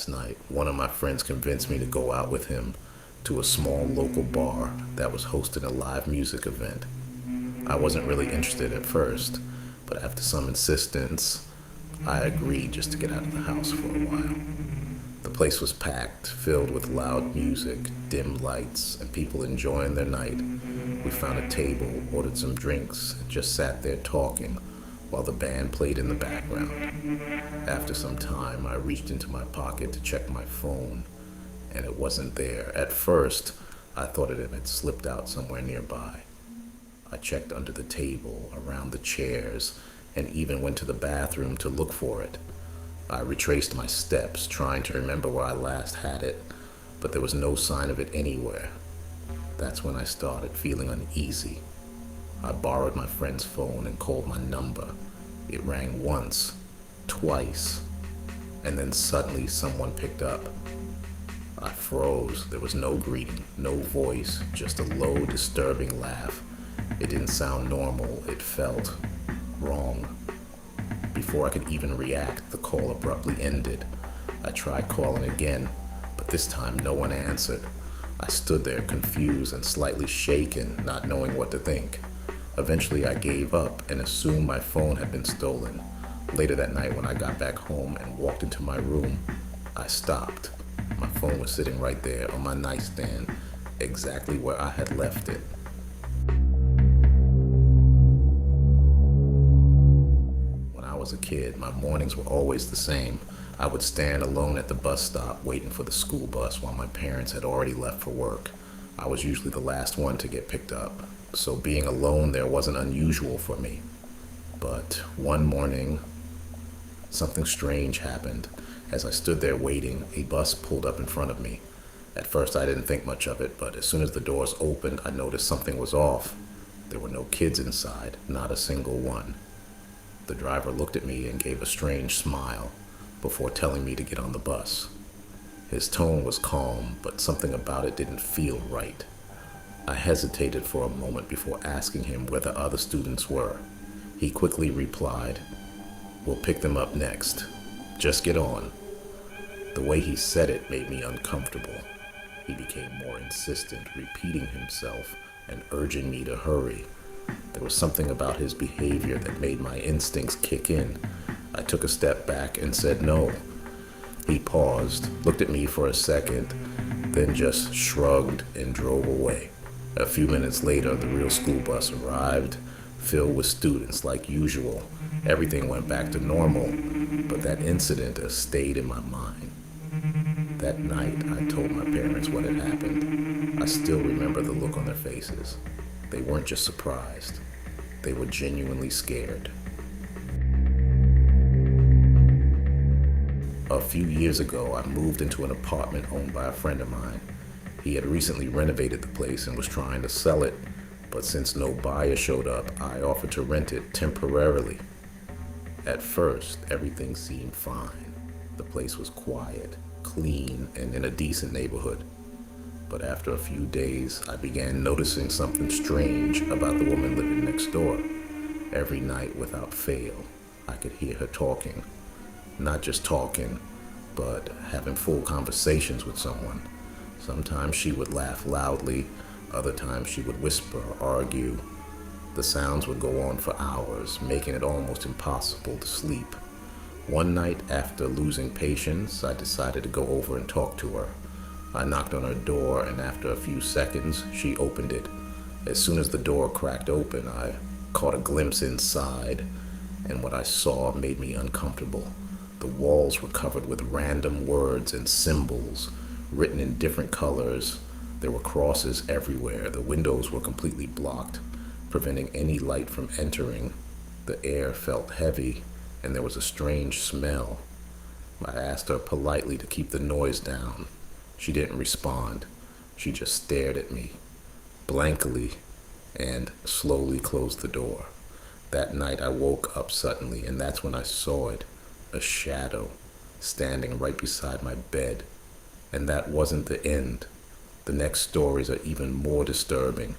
last night, one of my friends convinced me to go out with him to a small local bar that was hosting a live music event. I wasn't really interested at first, but after some insistence, I agreed just to get out of the house for a while. The place was packed, filled with loud music, dim lights, and people enjoying their night. We found a table, ordered some drinks, and just sat there talking while the band played in the background. After some time, I reached into my pocket to check my phone, and it wasn't there. At first, I thought it had slipped out somewhere nearby. I checked under the table, around the chairs, and even went to the bathroom to look for it. I retraced my steps, trying to remember where I last had it, but there was no sign of it anywhere. That's when I started feeling uneasy. I borrowed my friend's phone and called my number. It rang once, twice, and then suddenly someone picked up. I froze. There was no greeting, no voice, just a low, disturbing laugh. It didn't sound normal. It felt wrong. Before I could even react, the call abruptly ended. I tried calling again, but this time no one answered. I stood there confused and slightly shaken, not knowing what to think. Eventually I gave up and assumed my phone had been stolen. Later that night when I got back home and walked into my room, I stopped. My phone was sitting right there on my nightstand, exactly where I had left it. When I was a kid, my mornings were always the same. I would stand alone at the bus stop waiting for the school bus while my parents had already left for work. I was usually the last one to get picked up, so being alone there wasn't unusual for me. But one morning, something strange happened. As I stood there waiting, a bus pulled up in front of me. At first I didn't think much of it, but as soon as the doors opened, I noticed something was off. There were no kids inside, not a single one. The driver looked at me and gave a strange smile before telling me to get on the bus. His tone was calm, but something about it didn't feel right. I hesitated for a moment before asking him where the other students were. He quickly replied, "We'll pick them up next. Just get on." The way he said it made me uncomfortable. He became more insistent, repeating himself and urging me to hurry. There was something about his behavior that made my instincts kick in. I took a step back and said no. He paused, looked at me for a second, then just shrugged and drove away. A few minutes later, the real school bus arrived, filled with students like usual. Everything went back to normal, but that incident has stayed in my mind. That night, I told my parents what had happened. I still remember the look on their faces. They weren't just surprised. They were genuinely scared. A few years ago, I moved into an apartment owned by a friend of mine. He had recently renovated the place and was trying to sell it, but since no buyer showed up, I offered to rent it temporarily. At first, everything seemed fine. The place was quiet, clean, and in a decent neighborhood. But after a few days, I began noticing something strange about the woman living next door. Every night, without fail, I could hear her talking. Not just talking, but having full conversations with someone. Sometimes she would laugh loudly, other times she would whisper or argue. The sounds would go on for hours, making it almost impossible to sleep. One night, after losing patience, I decided to go over and talk to her. I knocked on her door, and after a few seconds, she opened it. As soon as the door cracked open, I caught a glimpse inside, and what I saw made me uncomfortable. The walls were covered with random words and symbols, written in different colors. There were crosses everywhere. The windows were completely blocked, preventing any light from entering. The air felt heavy, and there was a strange smell. I asked her politely to keep the noise down. She didn't respond. She just stared at me, blankly, and slowly closed the door. That night I woke up suddenly, and that's when I saw it. A shadow standing right beside my bed. And that wasn't the end. The next stories are even more disturbing.